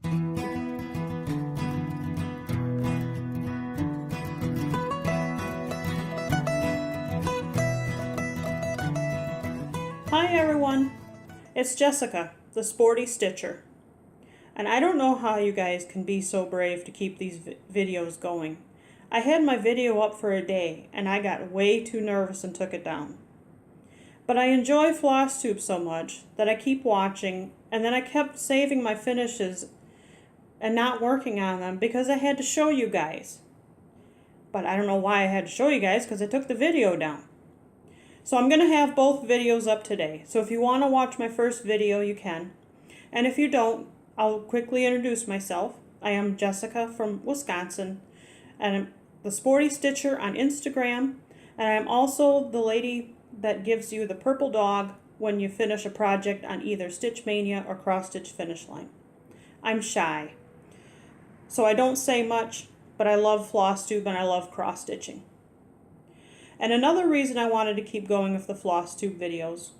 Hi everyone, it's Jessica, the Sporty Stitcher. And I don't know how you guys can be so brave to keep these videos going. I had my video up for a day and I got way too nervous and took it down. But I enjoy Flosstube so much that I keep watching, and then I kept saving my finishes and not working on them because I had to show you guys. But I don't know why I had to show you guys, because I took the video down. So I'm going to have both videos up today. So if you want to watch my first video, you can. And if you don't, I'll quickly introduce myself. I am Jessica from Wisconsin, and I'm the Sporty Stitcher on Instagram. And I'm also the lady that gives you the purple dog when you finish a project on either Stitch Mania or Cross Stitch Finish Line. I'm shy, so I don't say much, but I love Flosstube and I love cross stitching. And another reason I wanted to keep going with the Flosstube videos,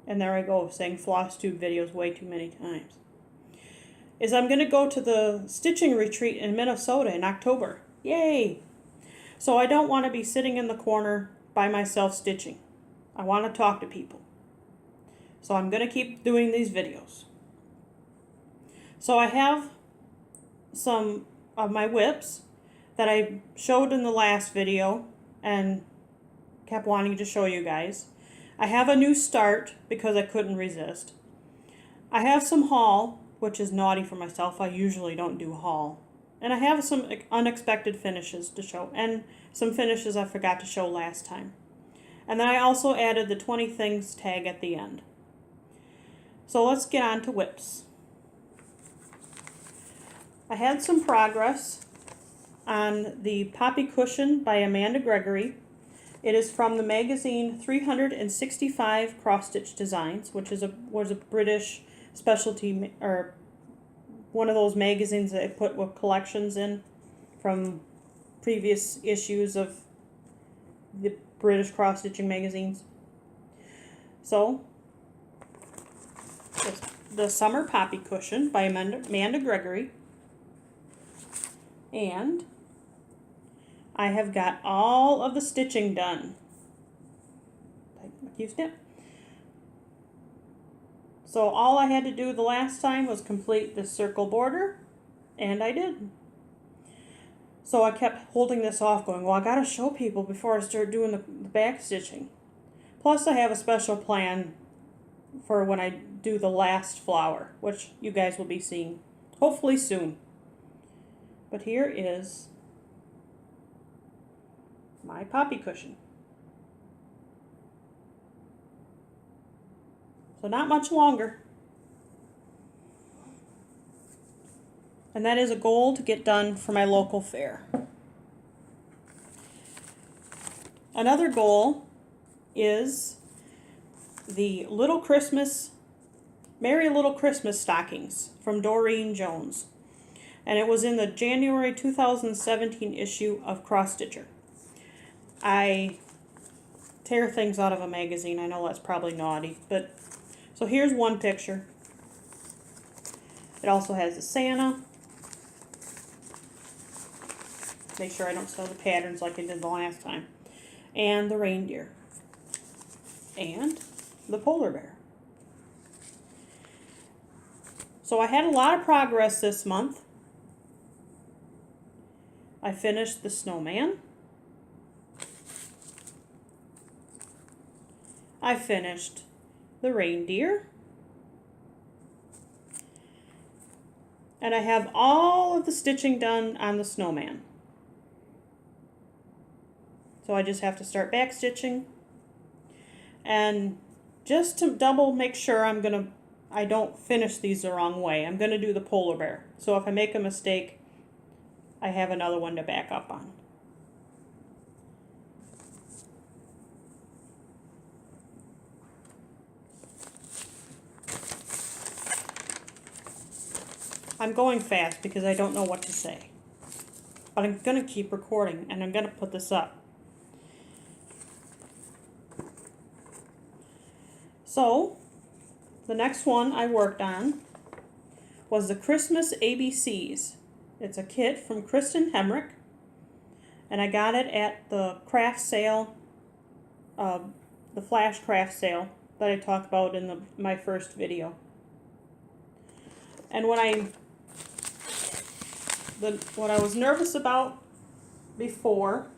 and there I go saying Flosstube videos way too many times, is I'm going to go to the stitching retreat in Minnesota in October. Yay! So I don't want to be sitting in the corner by myself stitching. I want to talk to people. So I'm going to keep doing these videos. So I have some of my whips that I showed in the last video and kept wanting to show you guys. I have a new start because I couldn't resist. I have some haul, which is naughty for myself. I usually don't do haul. And I have some unexpected finishes to show, and some finishes I forgot to show last time. And then I also added the 20 things tag at the end. So let's get on to whips. I had some progress on the Poppy Cushion by Amanda Gregory. It is from the magazine 365 Cross Stitch Designs, which was a British specialty, or one of those magazines that I put with collections in from previous issues of the British cross stitching magazines. So, the Summer Poppy Cushion by Amanda Gregory. And I have got all of the stitching done. Q-snip. So all I had to do the last time was complete the circle border, and I did. So I kept holding this off going, well, I gotta show people before I start doing the back stitching. Plus I have a special plan for when I do the last flower, which you guys will be seeing hopefully soon. But here is my poppy cushion. So not much longer. And that is a goal to get done for my local fair. Another goal is the Merry Little Christmas stockings from Doreen Jones. And it was in the January 2017 issue of Cross Stitcher. I tear things out of a magazine. I know that's probably naughty, but so here's one picture. It also has the Santa. Make sure I don't sew the patterns like I did the last time. And the reindeer. And the polar bear. So I had a lot of progress this month. I finished the snowman. I finished the reindeer. And I have all of the stitching done on the snowman. So I just have to start back stitching. And just to double make sure I don't finish these the wrong way, I'm going to do the polar bear. So if I make a mistake, I have another one to back up on. I'm going fast because I don't know what to say. But I'm going to keep recording and I'm going to put this up. So, the next one I worked on was the Christmas ABCs. It's a kit from Kristen Hemrick, and I got it at the craft sale, the flash craft sale that I talked about in my first video. And what I was nervous about before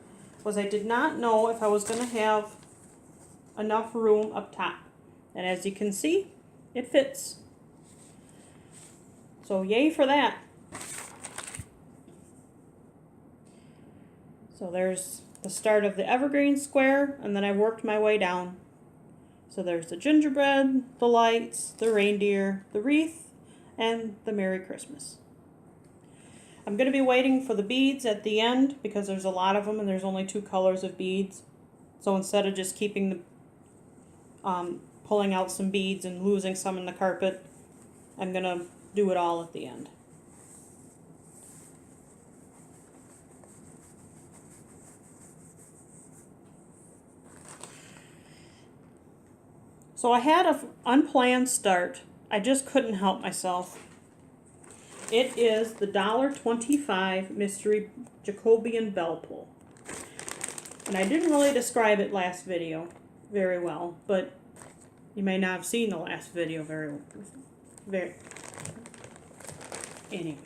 was I did not know if I was going to have enough room up top. And as you can see, it fits. So yay for that. So there's the start of the evergreen square, and then I worked my way down. So there's the gingerbread, the lights, the reindeer, the wreath, and the Merry Christmas. I'm going to be waiting for the beads at the end because there's a lot of them and there's only 2 colors of beads. So instead of just keeping the pulling out some beads and losing some in the carpet, I'm going to do it all at the end. So I had an unplanned start. I just couldn't help myself. It is the $1.25 Mystery Jacobian Bell Pull. And I didn't really describe it last video very well, but you may not have seen the last video very anyway.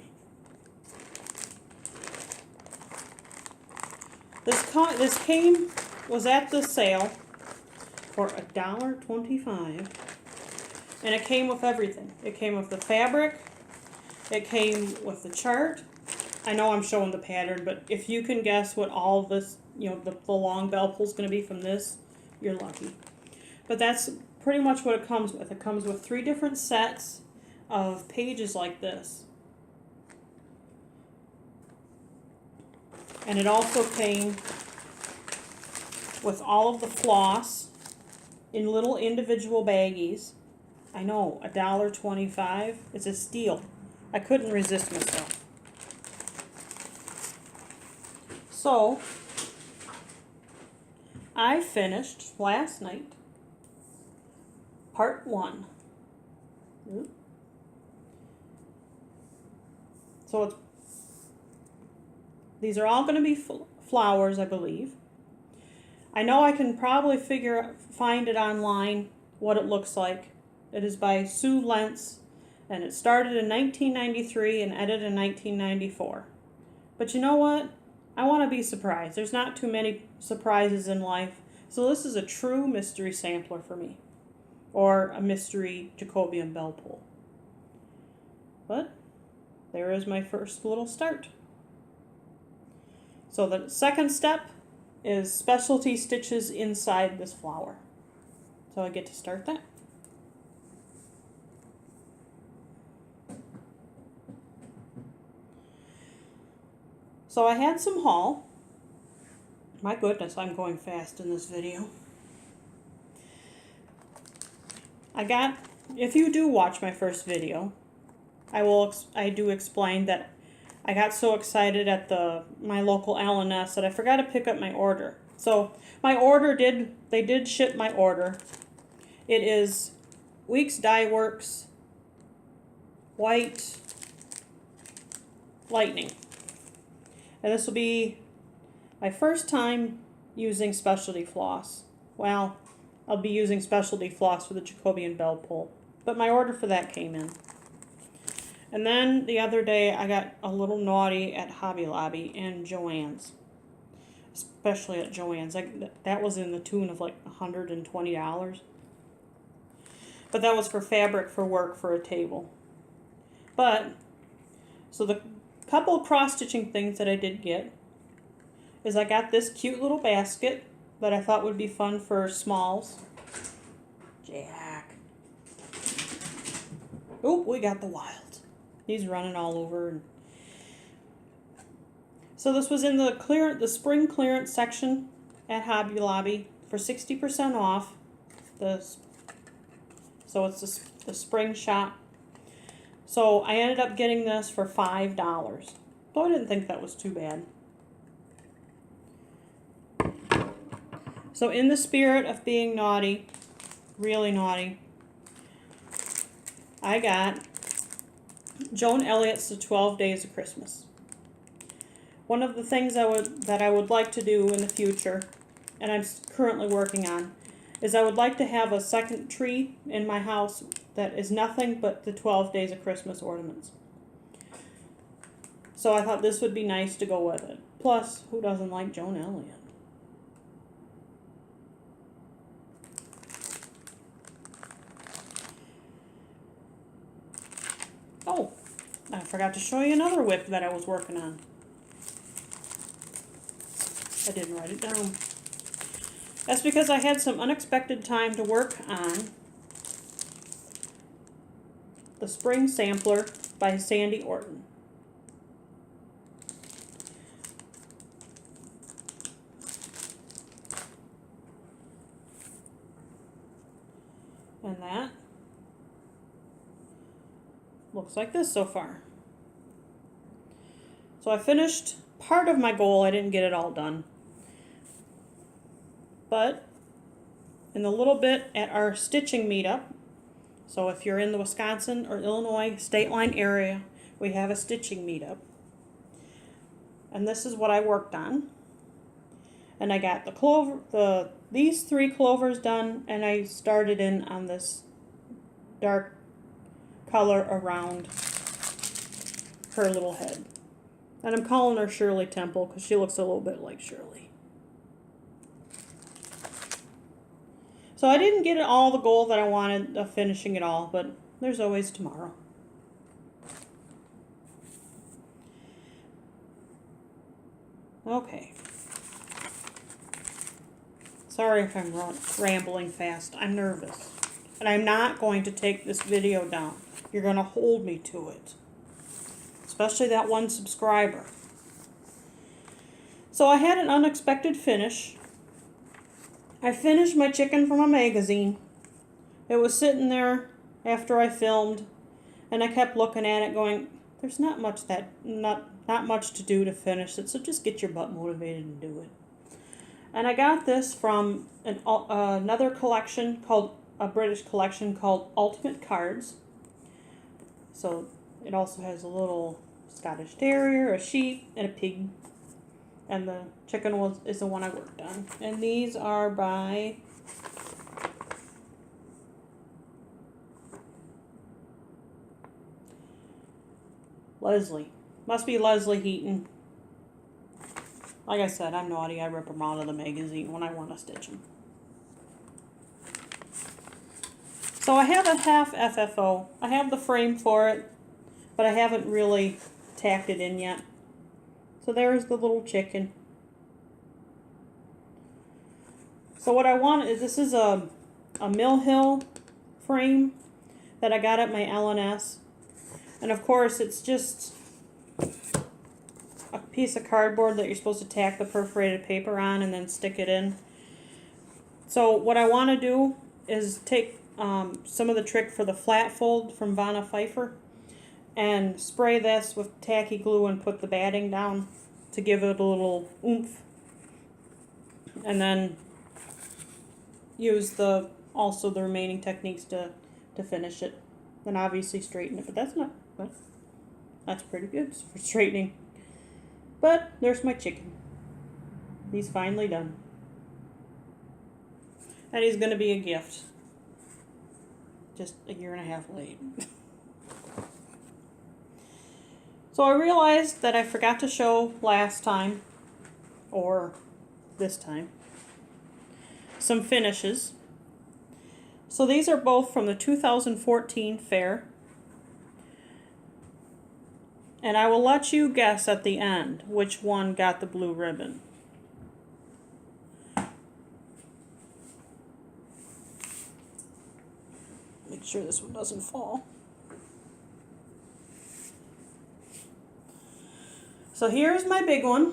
This was at the sale for $1.25, and it came with everything. It came with the fabric, it came with the chart. I know I'm showing the pattern, but if you can guess what all of this, the long bell pull is going to be from this, you're lucky. But that's pretty much what it comes with. It comes with 3 different sets of pages like this. And it also came with all of the floss in little individual baggies. I know, $1.25. It's a steal. I couldn't resist myself. So, I finished last night part 1. So these are all going to be flowers, I believe. I know I can probably find it online what it looks like. It is by Sue Lentz, and it started in 1993 and ended in 1994. But you know what? I want to be surprised. There's not too many surprises in life, so this is a true mystery sampler for me, or a mystery Jacobian bell pull. But there is my first little start. So the second step is specialty stitches inside this flower. So I get to start that. So I had some haul. My goodness, I'm going fast in this video. If you do watch my first video, I do explain that I got so excited at my local L&S that I forgot to pick up my order. So my order they did ship my order. It is Weeks Dye Works White Lightning. And this will be my first time using specialty floss. Well, I'll be using specialty floss for the Jacobian bell pull, but my order for that came in. And then the other day I got a little naughty at Hobby Lobby and Joann's. Especially at Joann's. That was in the tune of like $120. But that was for fabric for work for a table. So the couple of cross-stitching things that I did get is I got this cute little basket that I thought would be fun for smalls. Jack. Oh, we got the wild. He's running all over. So this was in the spring clearance section at Hobby Lobby for 60% off. So it's the spring shop. So I ended up getting this for $5. Though I didn't think that was too bad. So in the spirit of being naughty, really naughty, I got Joan Elliott's The 12 Days of Christmas. One of the things that I would like to do in the future, and I'm currently working on, is I would like to have a second tree in my house that is nothing but the 12 Days of Christmas ornaments. So I thought this would be nice to go with it. Plus, who doesn't like Joan Elliott? Oh, I forgot to show you another whip that I was working on. I didn't write it down. That's because I had some unexpected time to work on the Spring Sampler by Sandy Orton. And that looks like this so far. So I finished part of my goal. I didn't get it all done. But in a little bit at our stitching meetup, so if you're in the Wisconsin or Illinois Stateline area, we have a stitching meetup. And this is what I worked on. And I got these 3 clovers done, and I started in on this dark color around her little head. And I'm calling her Shirley Temple because she looks a little bit like Shirley. So I didn't get all the goal that I wanted of finishing it all, but there's always tomorrow. Okay. Sorry if I'm rambling fast. I'm nervous. And I'm not going to take this video down. You're going to hold me to it. Especially that one subscriber. So I had an unexpected finish. I finished my chicken from a magazine. It was sitting there after I filmed, and I kept looking at it going, there's not much to do to finish it, so just get your butt motivated and do it. And I got this from another collection a British collection called Ultimate Cards. So it also has a little Scottish Terrier, a sheep, and a pig. And the chicken is the one I worked on. And these are by Leslie. Must be Leslie Heaton. Like I said, I'm naughty. I rip them out of the magazine when I want to stitch them. So I have a half FFO. I have the frame for it, but I haven't really tacked it in yet. So there's the little chicken. So what I want is, this is a Mill Hill frame that I got at my L&S. And of course it's just a piece of cardboard that you're supposed to tack the perforated paper on and then stick it in. So what I want to do is take some of the trick for the flat fold from Vanna Pfeiffer and spray this with tacky glue and put the batting down to give it a little oomph. And then use also the remaining techniques to finish it. Then obviously straighten it, but that's pretty good for straightening. But there's my chicken. He's finally done. And he's going to be a gift. Just a year and a half late. So I realized that I forgot to show last time, or this time, some finishes. So these are both from the 2014 fair. And I will let you guess at the end which one got the blue ribbon. Make sure this one doesn't fall. So here's my big one.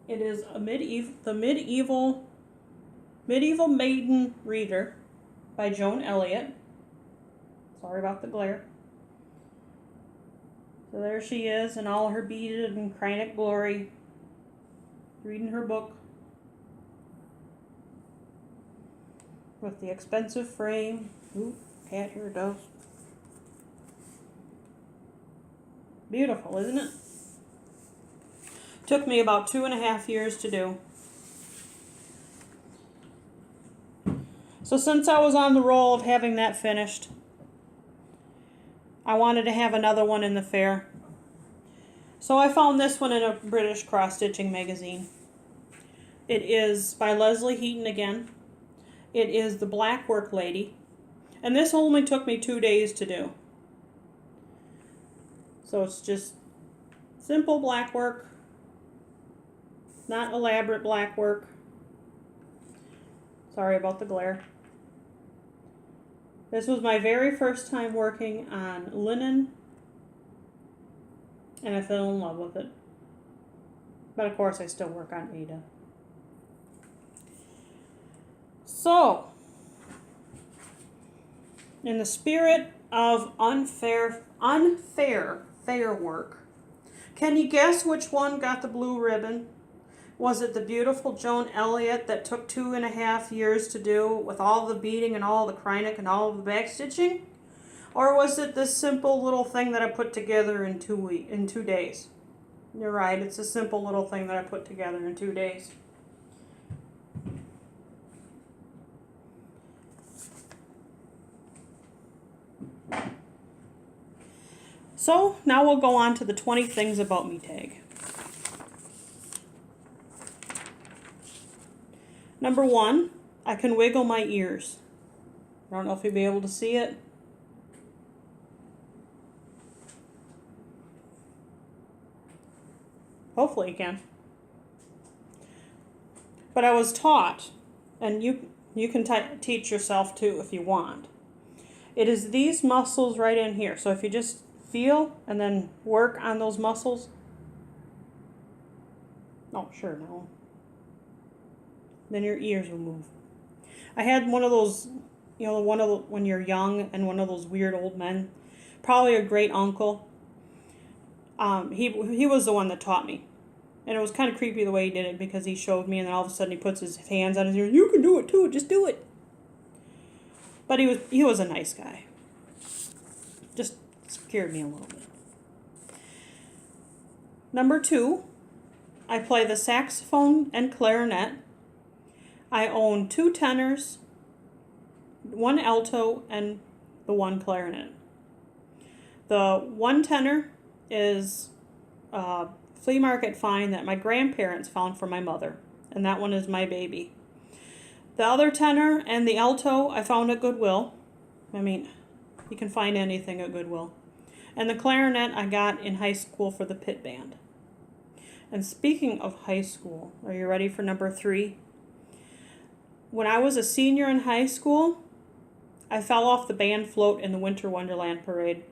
It is the medieval maiden reader by Joan Elliott. Sorry about the glare. So there she is in all her beaded and chronic glory, reading her book with the expensive frame. Ooh, cat here it goes. Beautiful, isn't it? Took me about 2.5 years to do. So since I was on the roll of having that finished, I wanted to have another one in the fair. So I found this one in a British cross-stitching magazine. It is by Leslie Heaton again. It is the Black Work Lady. And this only took me 2 days to do. So it's just simple black work. Not elaborate black work. Sorry about the glare. This was my very first time working on linen, and I fell in love with it. But of course I still work on Ada. So, in the spirit of unfair fair work, can you guess which one got the blue ribbon? Was it the beautiful Joan Elliott that took 2.5 years to do with all the beading and all the Kreinik and all of the backstitching? Or was it this simple little thing that I put together in 2 days? You're right, it's a simple little thing that I put together in 2 days. So now we'll go on to the 20 things about me tag. Number 1, I can wiggle my ears. I don't know if you'll be able to see it. Hopefully you can. But I was taught, and you can teach yourself too if you want. It is these muscles right in here. So if you just feel and then work on those muscles. Oh, sure, no. Then your ears will move. I had one of those, you know, when you're young and one of those weird old men, probably a great uncle. He was the one that taught me. And it was kind of creepy the way he did it because he showed me and then all of a sudden he puts his hands on his ears. You can do it too, just do it. But he was a nice guy. Just scared me a little bit. Number 2, I play the saxophone and clarinet. I own 2 tenors, 1 alto, and the 1 clarinet. The 1 tenor is a flea market find that my grandparents found for my mother, and that one is my baby. The other tenor and the alto I found at Goodwill. I mean, you can find anything at Goodwill. And the clarinet I got in high school for the pit band. And speaking of high school, are you ready for number 3? When I was a senior in high school, I fell off the band float in the Winter Wonderland parade.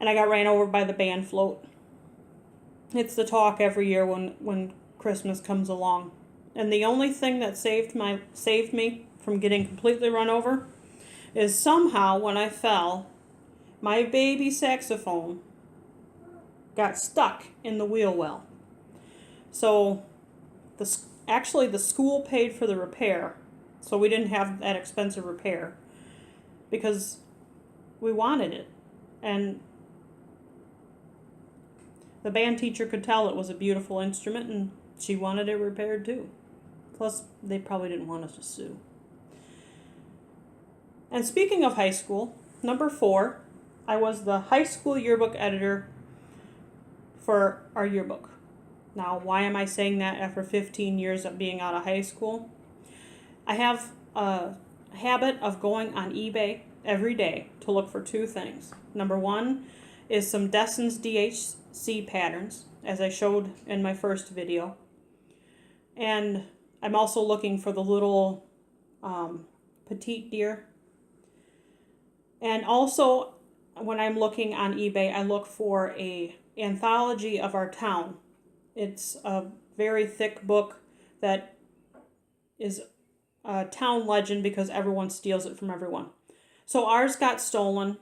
And I got ran over by the band float. It's the talk every year when Christmas comes along. And the only thing that saved me from getting completely run over is somehow when I fell, my baby saxophone got stuck in the wheel well. So actually the school paid for the repair, so we didn't have that expensive repair because we wanted it. And the band teacher could tell it was a beautiful instrument and she wanted it repaired too. Plus, they probably didn't want us to sue. And speaking of high school, number 4, I was the high school yearbook editor for our yearbook. Now, why am I saying that after 15 years of being out of high school? I have a habit of going on eBay every day to look for 2 things. Number 1 is some Desson's DHC patterns, as I showed in my first video. And I'm also looking for the little petite deer. And also, when I'm looking on eBay, I look for a anthology of our town. It's a very thick book that is a town legend because everyone steals it from everyone. So ours got stolen,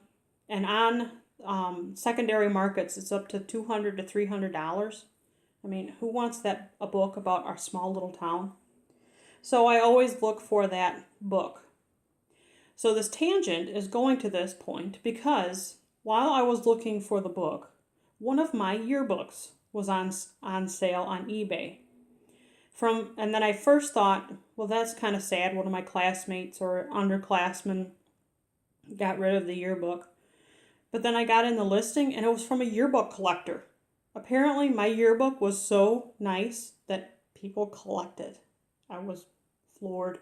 and on secondary markets, it's up to $200 to $300. I mean, who wants a book about our small little town? So I always look for that book. So this tangent is going to this point because while I was looking for the book, one of my yearbooks was on sale on eBay. And then I first thought, well, that's kind of sad. One of my classmates or underclassmen got rid of the yearbook. But then I got in the listing and it was from a yearbook collector. Apparently my yearbook was so nice that people collected. I was floored.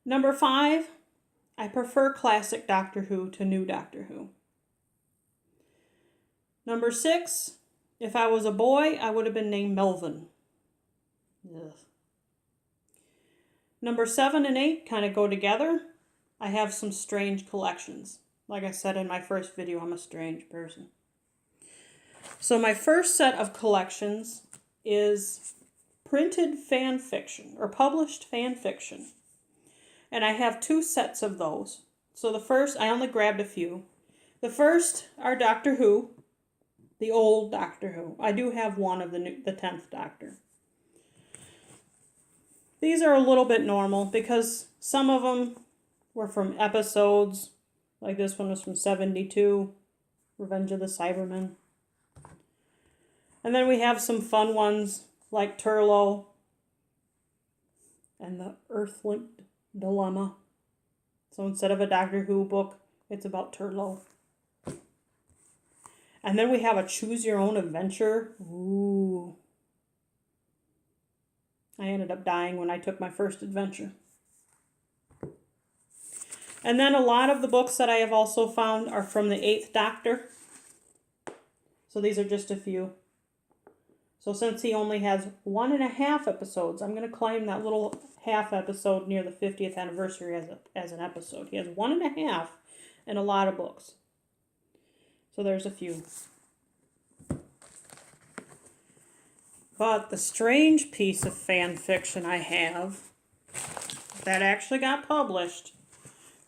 Number 5, I prefer classic Doctor Who to new Doctor Who. Number 6, if I was a boy, I would have been named Melvin. Ugh. Number 7 and 8 kind of go together. I have some strange collections. Like I said in my first video, I'm a strange person. So my first set of collections is printed fan fiction or published fan fiction. And I have 2 sets of those. So the first, I only grabbed a few. The first are Doctor Who, the old Doctor Who. I do have one of the 10th Doctor. These are a little bit normal because some of them were from episodes. Like this one was from 72, Revenge of the Cybermen. And then we have some fun ones like Turlough and the Earthlink Dilemma. So instead of a Doctor Who book, it's about Turlough. And then we have a Choose Your Own Adventure. Ooh. I ended up dying when I took my first adventure. And then a lot of the books that I have also found are from the 8th Doctor. So these are just a few. So since he only has 1.5 episodes, I'm going to claim that little half episode near the 50th anniversary as an episode. He has 1.5 and a lot of books. So there's a few. But the strange piece of fan fiction I have that actually got published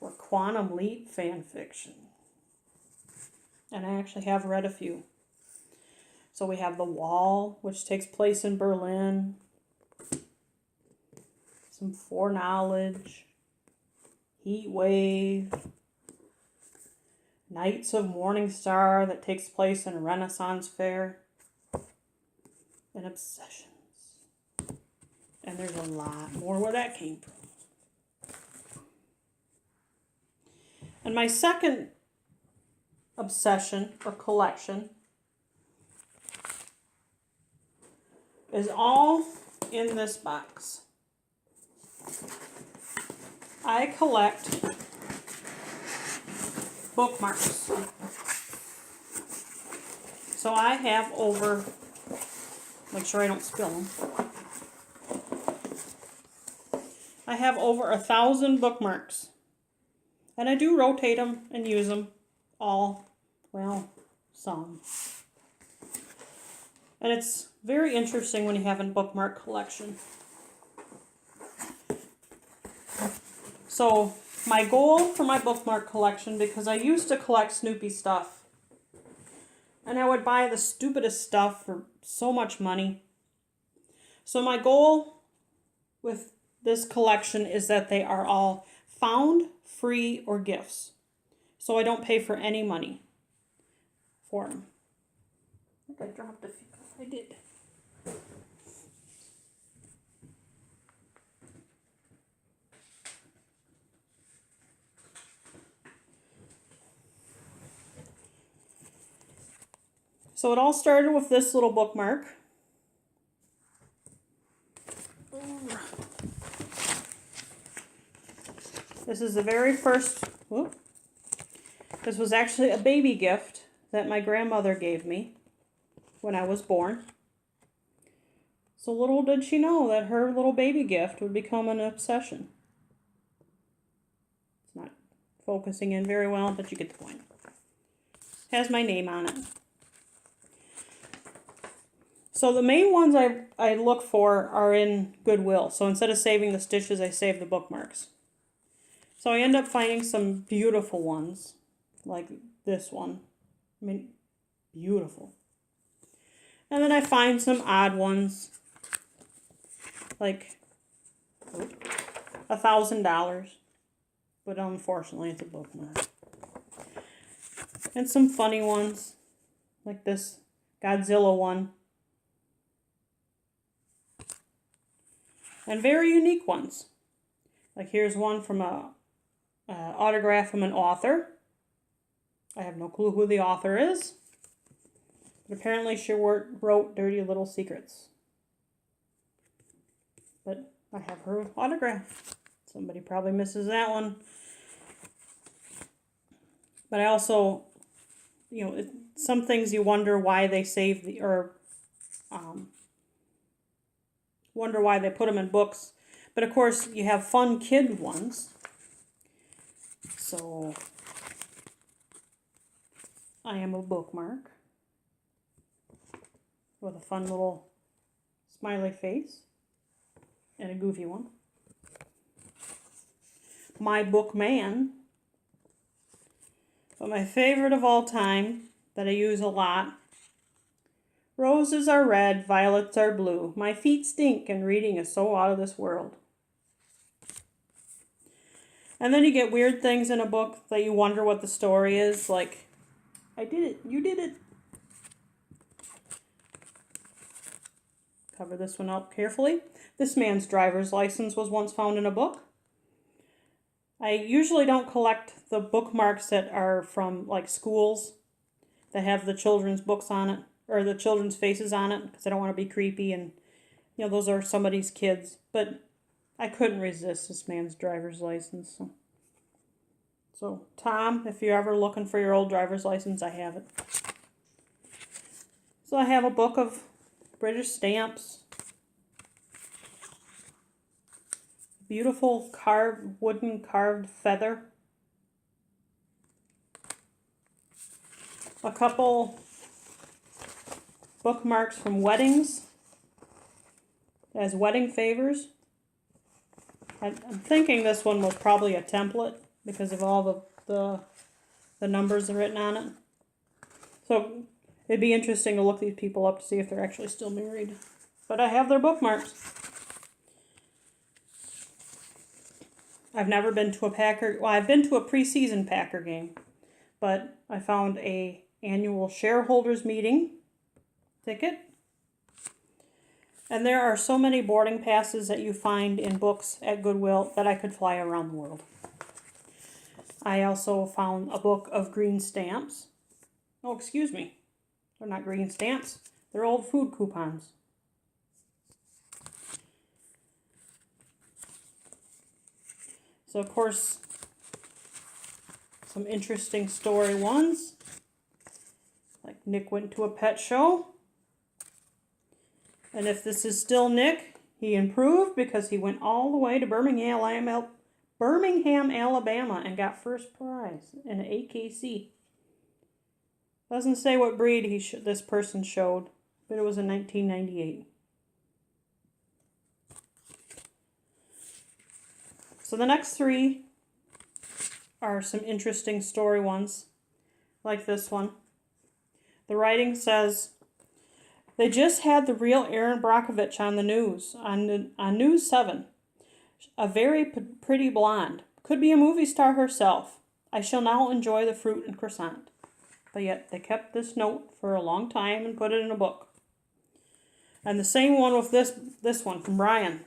were Quantum Leap fan fiction. And I actually have read a few. So we have The Wall, which takes place in Berlin. Some Foreknowledge. Heat Wave. Knights of Morningstar that takes place in a Renaissance fair. And Obsessions. And there's a lot more where that came from. And my second obsession or collection is all in this box. I collect bookmarks. So I have over, make sure I don't spill them. I have over 1,000 bookmarks. And I do rotate them and use them all, well, some. And it's very interesting when you have a bookmark collection. So my goal for my bookmark collection, because I used to collect Snoopy stuff, and I would buy the stupidest stuff for so much money. So my goal with this collection is that they are all found, free, or gifts. So I don't pay for any money for them. I think I dropped a few. I did. So it all started with this little bookmark. This is the very first, whoop. This was actually a baby gift that my grandmother gave me when I was born. So little did she know that her little baby gift would become an obsession. It's not focusing in very well, but you get the point. Has my name on it. So the main ones I look for are in Goodwill. So instead of saving the stitches, I save the bookmarks. So I end up finding some beautiful ones, like this one. I mean, beautiful. And then I find some odd ones, like $1,000, but unfortunately it's a bookmark. And some funny ones, like this Godzilla one. And very unique ones. Like here's one from a autograph from an author. I have no clue who the author is. But apparently she wrote Dirty Little Secrets. But I have her autograph. Somebody probably misses that one. But I also, you know, some things you wonder why they saved the, or wonder why they put them in books. But of course, you have fun kid ones. So, I am a bookmark with a fun little smiley face and a goofy one. My Book Man. But my favorite of all time that I use a lot. Roses are red, violets are blue. My feet stink and reading is so out of this world. And then you get weird things in a book that you wonder what the story is. Like, I did it, you did it. Cover this one up carefully. This man's driver's license was once found in a book. I usually don't collect the bookmarks that are from like schools that have the children's books on it, or the children's faces on it, because I don't want to be creepy and, you know, those are somebody's kids. But I couldn't resist this man's driver's license. So Tom, if you're ever looking for your old driver's license, I have it. So I have a book of British stamps. Beautiful wooden carved feather. A couple bookmarks from weddings as wedding favors. I'm thinking this one was probably a template because of all the numbers written on it. So it'd be interesting to look these people up to see if they're actually still married. But I have their bookmarks. I've never been to a Packer, well, I've been to a preseason Packer game, but I found a annual shareholders meeting ticket. And there are so many boarding passes that you find in books at Goodwill that I could fly around the world. I also found a book of green stamps. Oh, excuse me. They're not green stamps. They're old food coupons. So, of course, some interesting story ones. Like Nick went to a pet show. And if this is still Nick, he improved because he went all the way to Birmingham, Alabama and got first prize in an AKC. Doesn't say what breed this person showed, but it was in 1998. So the next three are some interesting story ones, like this one. The writing says, they just had the real Erin Brockovich on the news, on News 7. A very pretty blonde. Could be a movie star herself. I shall now enjoy the fruit and croissant. But yet they kept this note for a long time and put it in a book. And the same one with this one from Brian.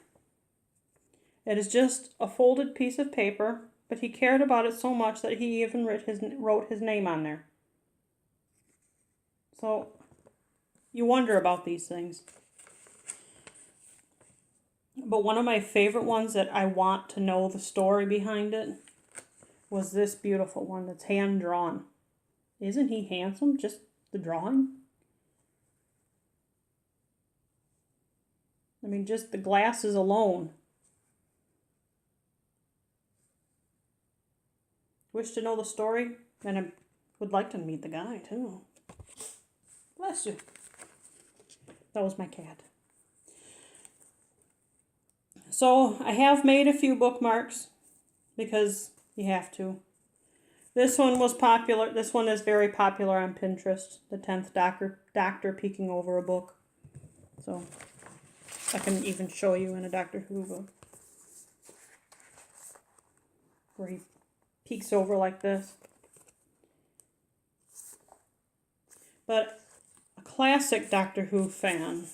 It is just a folded piece of paper, but he cared about it so much that he even wrote his name on there. So, you wonder about these things. But one of my favorite ones that I want to know the story behind it was this beautiful one that's hand-drawn. Isn't he handsome? Just the drawing? I mean, just the glasses alone. Wish to know the story, and I would like to meet the guy, too. Bless you. That was my cat. So, I have made a few bookmarks, because you have to. This one was popular. This one is very popular on Pinterest. The 10th Doctor peeking over a book. So, I can even show you in a Doctor Who book. Where he peeks over like this. But a classic Doctor Who fan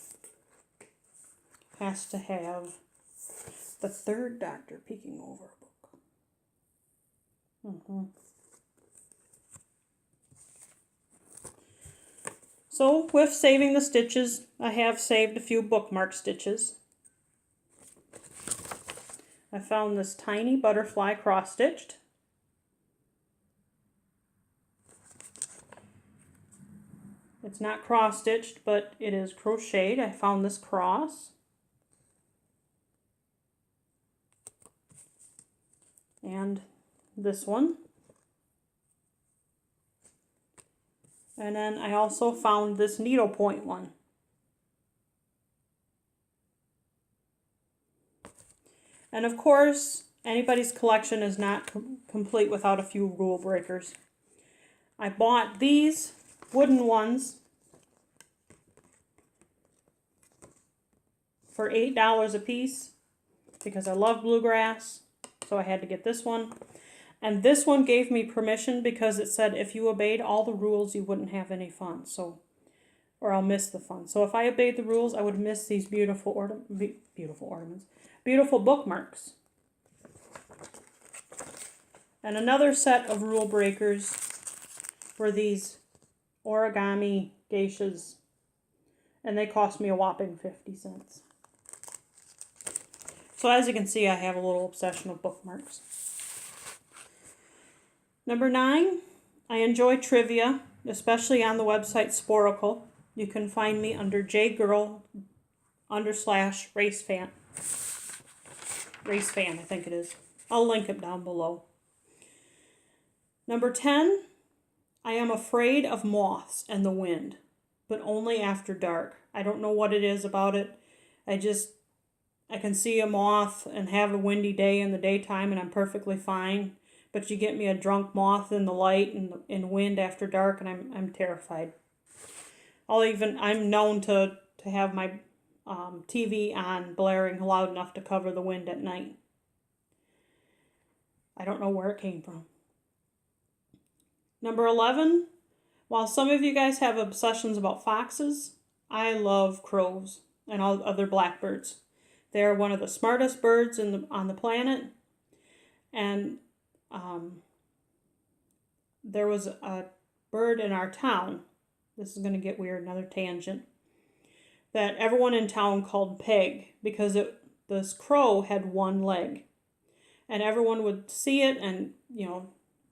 has to have the third Doctor peeking over a book. So with saving the stitches, I have saved a few bookmark stitches. I found this tiny butterfly cross-stitched. It's not cross-stitched, but it is crocheted. I found this cross. And this one. And then I also found this needlepoint one. And of course, anybody's collection is not complete without a few rule breakers. I bought these wooden ones for $8 a piece because I love bluegrass, so I had to get this one. And this one gave me permission because it said if you obeyed all the rules, you wouldn't have any fun. So, or I'll miss the fun. So if I obeyed the rules, I would miss these beautiful ornaments, beautiful bookmarks. And another set of rule breakers were these origami geishas, and they cost me a whopping 50 cents. So as you can see, I have a little obsession with bookmarks. Number 9, I enjoy trivia, especially on the website Sporcle. You can find me under jgirl_racefan. Racefan, I think it is. I'll link it down below. Number 10, I am afraid of moths and the wind, but only after dark. I don't know what it is about it. I can see a moth and have a windy day in the daytime and I'm perfectly fine. But you get me a drunk moth in the light and in wind after dark and I'm terrified. I'm known to have my TV on blaring loud enough to cover the wind at night. I don't know where it came from. Number 11, while some of you guys have obsessions about foxes, I love crows and all other blackbirds. They are one of the smartest birds on the planet. And there was a bird in our town, this is going to get weird, another tangent, that everyone in town called Peg because this crow had one leg. And everyone would see it and,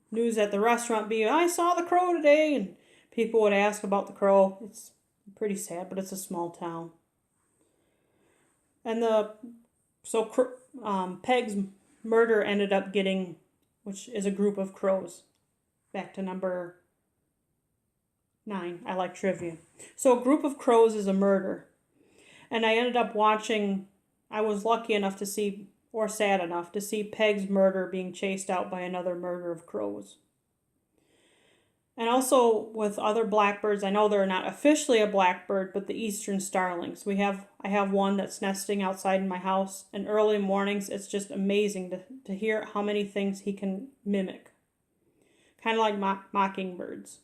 news at the restaurant be, I saw the crow today, and people would ask about the crow. It's pretty sad, but it's a small town. And Peg's murder ended up getting, which is a group of crows. Back to number 9. I like trivia. So a group of crows is a murder. And I ended up watching, I was lucky enough to see, or sad enough, to see Peg's murder being chased out by another murder of crows. And also with other blackbirds, I know they're not officially a blackbird, but the eastern starlings. I have one that's nesting outside in my house, and early mornings it's just amazing to hear how many things he can mimic. Kind of like mockingbirds.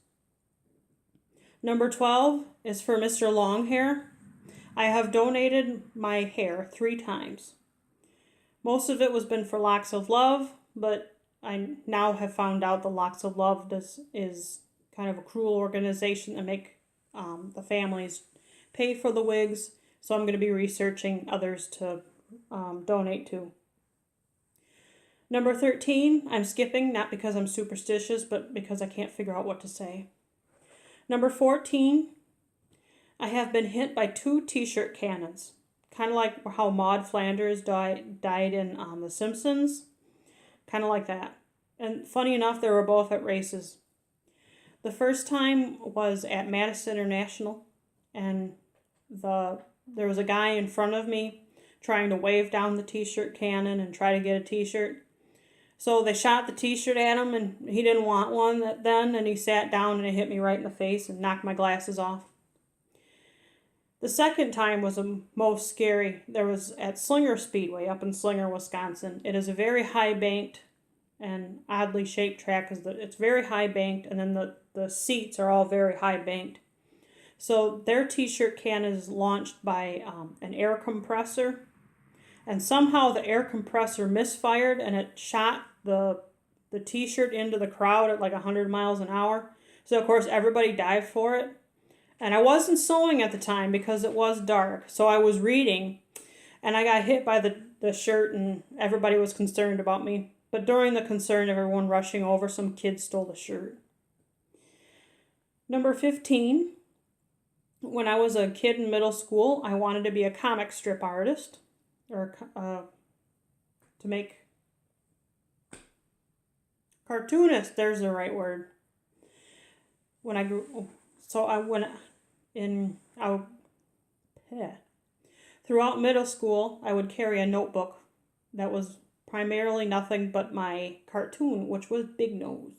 Number 12 is for Mr. Longhair. I have donated my hair 3 times. Most of it was been for Locks of Love, but I now have found out the Locks of Love is kind of a cruel organization that make the families pay for the wigs. So I'm going to be researching others to donate to. Number 13, I'm skipping, not because I'm superstitious, but because I can't figure out what to say. Number 14, I have been hit by 2 t-shirt cannons. Kind of like how Maud Flanders died in The Simpsons. Kind of like that. And funny enough, they were both at races. The first time was at Madison International, and there was a guy in front of me trying to wave down the t-shirt cannon and try to get a t-shirt. So they shot the t-shirt at him, and he didn't want one then, and he sat down and it hit me right in the face and knocked my glasses off. The second time was the most scary. There was at Slinger Speedway up in Slinger, Wisconsin. It is a very high banked and oddly shaped track because it's very high banked, and then the seats are all very high banked. So their t-shirt can is launched by an air compressor. And somehow the air compressor misfired and it shot the t-shirt into the crowd at like 100 miles an hour. So of course everybody dived for it. And I wasn't sewing at the time because it was dark. So I was reading and I got hit by the shirt and everybody was concerned about me. But during the concern of everyone rushing over, some kid stole the shirt. Number 15. When I was a kid in middle school, I wanted to be a comic strip artist. Or to make cartoonist, there's the right word. When I grew, so I went in, throughout middle school, I would carry a notebook that was primarily nothing but my cartoon, which was Big Nose.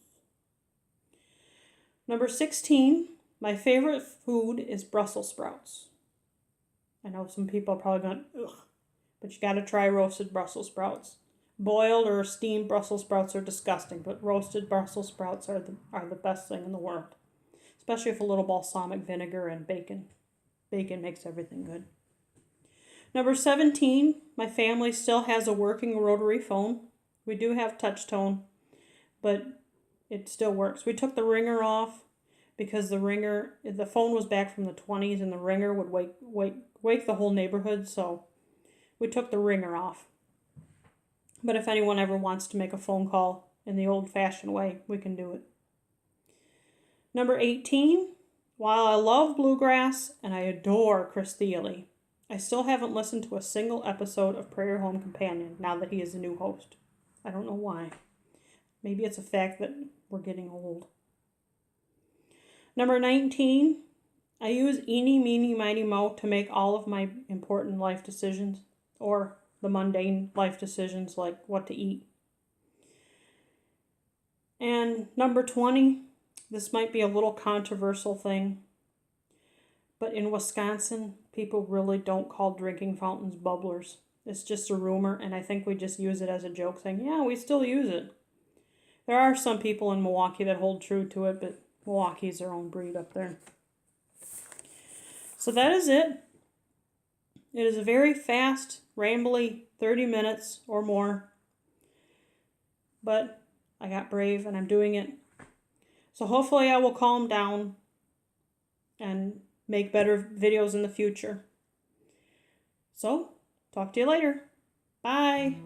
Number 16, my favorite food is Brussels sprouts. I know some people are probably going, ugh, but you got to try roasted Brussels sprouts. Boiled or steamed Brussels sprouts are disgusting, but roasted Brussels sprouts are the best thing in the world. Especially with a little balsamic vinegar and bacon. Bacon makes everything good. Number 17, my family still has a working rotary phone. We do have touch tone, but it still works. We took the ringer off because the phone was back from the 20s and the ringer would wake the whole neighborhood, so we took the ringer off. But if anyone ever wants to make a phone call in the old-fashioned way, we can do it. Number 18, while I love bluegrass and I adore Chris Thiele, I still haven't listened to a single episode of Prayer Home Companion now that he is the new host. I don't know why. Maybe it's a fact that we're getting old. Number 19, I use Eeny, Meeny, Miny, Mo to make all of my important life decisions, or the mundane life decisions like what to eat. And number 20, this might be a little controversial thing, but in Wisconsin, people really don't call drinking fountains bubblers. It's just a rumor, and I think we just use it as a joke, saying, yeah, we still use it. There are some people in Milwaukee that hold true to it, but Milwaukee's their own breed up there. So that is it. It is a very fast, rambly 30 minutes or more, but I got brave and I'm doing it. So hopefully I will calm down and make better videos in the future. So, talk to you later. Bye.